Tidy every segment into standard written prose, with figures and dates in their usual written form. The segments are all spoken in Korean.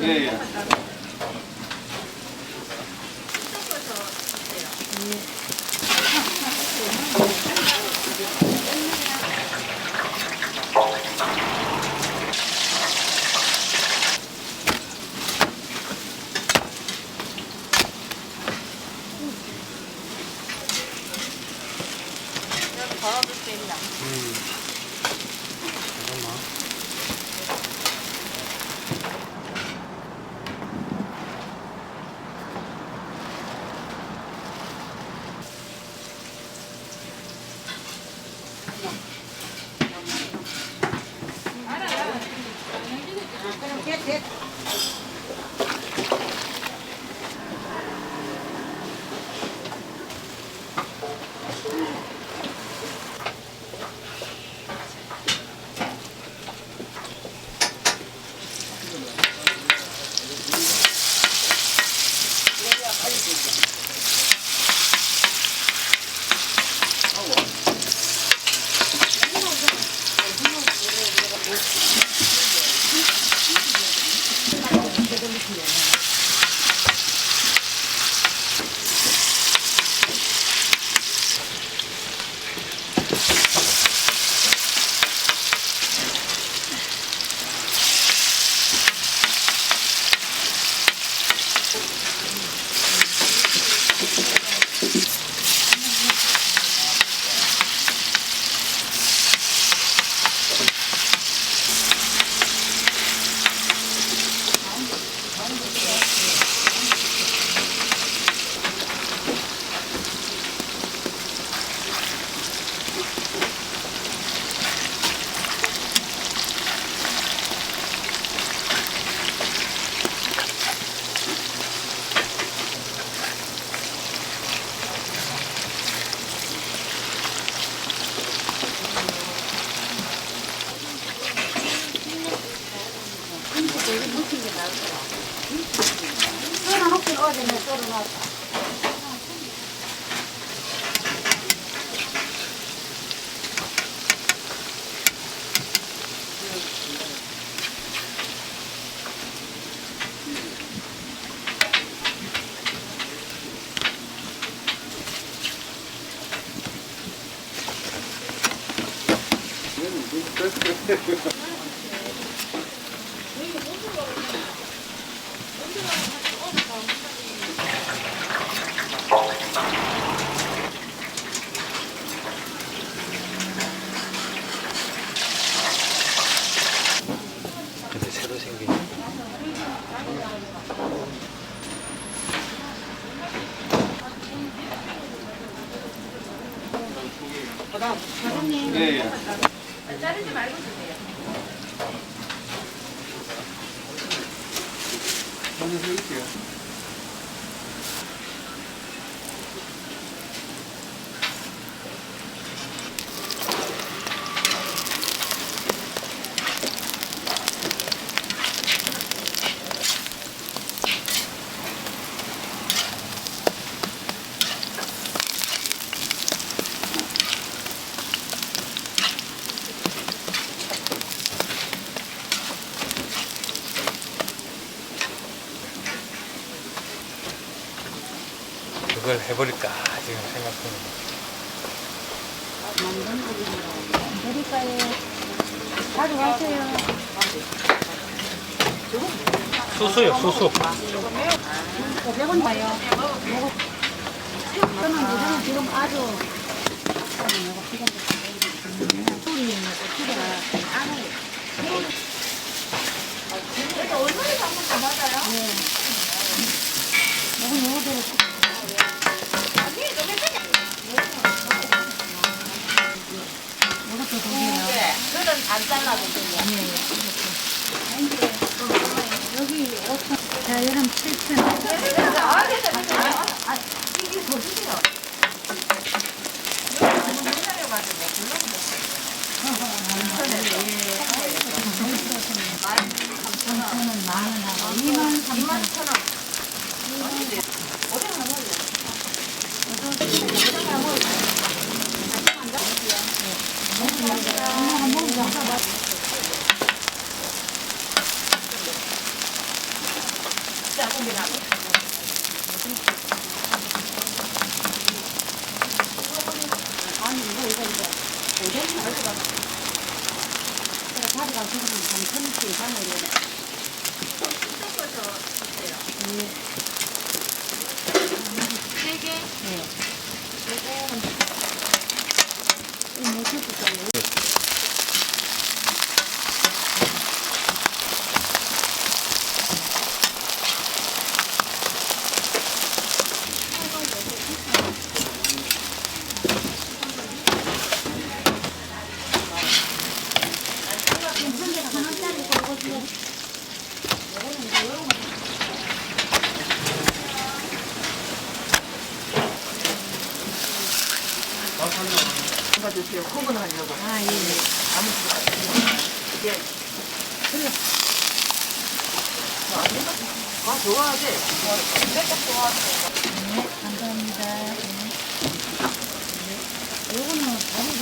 예, 예. 걸어둘 수 있나? 잠깐만. 근데 새로 생긴 예, 예. 자르지 말고 주세요. 먼저 드릴게요. 그걸 해버릴까 지금 생각 중입니다. 드릴까요? 가져가세요. 수수요, 수수. 500원 봐요. 저는 지금 아주 소리 피가 얼마나 방금 더 맞아요? 요거대로 이것도 더 해요. 네. 그건 안 잘라도 돼요. 여기 5천, 자, 여름 7천. 이게 더 주세요. 저는 만원하고 2만 3천. 2만 3천 원. 그거는 3,000원씩 가면 세 개? 네. 이 모습도 좀 주세요. 콩은 하려고. 아, 예. 아무 수가 이게 아 좋아하지? 살짝 좋아하지. 네, 감사합니다. 네. 요거는 다르고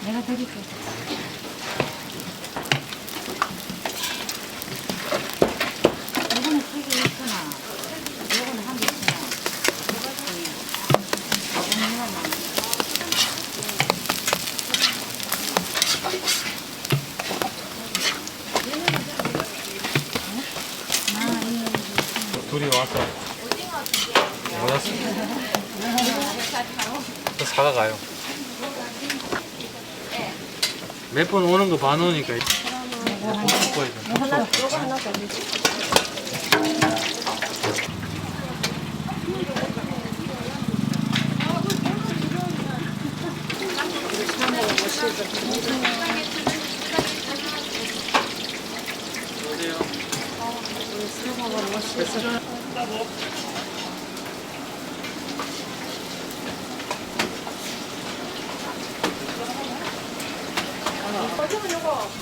내가 드릴게. 요거는 3개 2,000원. 요거는 1개 2,000원. 둘이 와서 몰랐어. 또 사가가요. 몇 번 오는 거 봐놓으니까 요거 하나 더 주세요.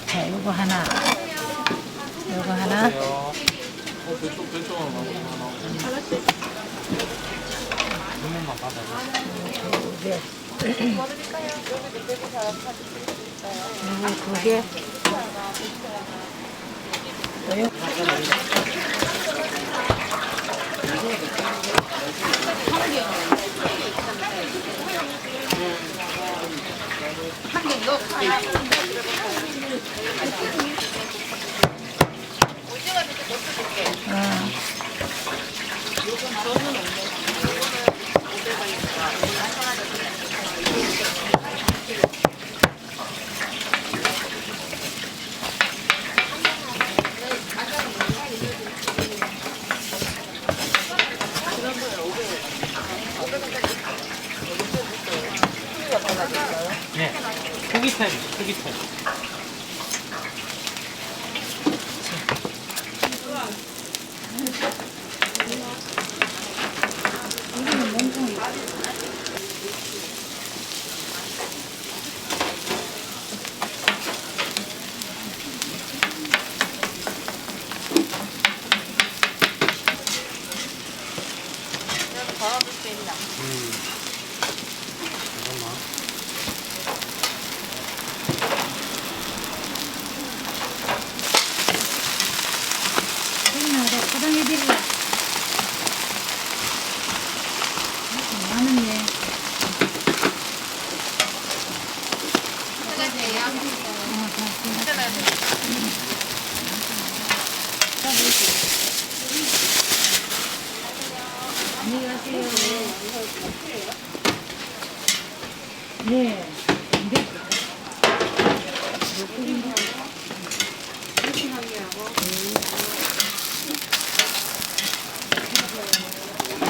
자, 요거 하나. 요거 하나. 주문만 받아요. 네. 요거 2개. 한개 넣고 하나. 오징어 밑에 넣어줄게. 네. 크기 타입, 크기 타입. 덜어줄 수 있나? 잠깐만. 포장해드릴게요. 안녕히 가세요. 네.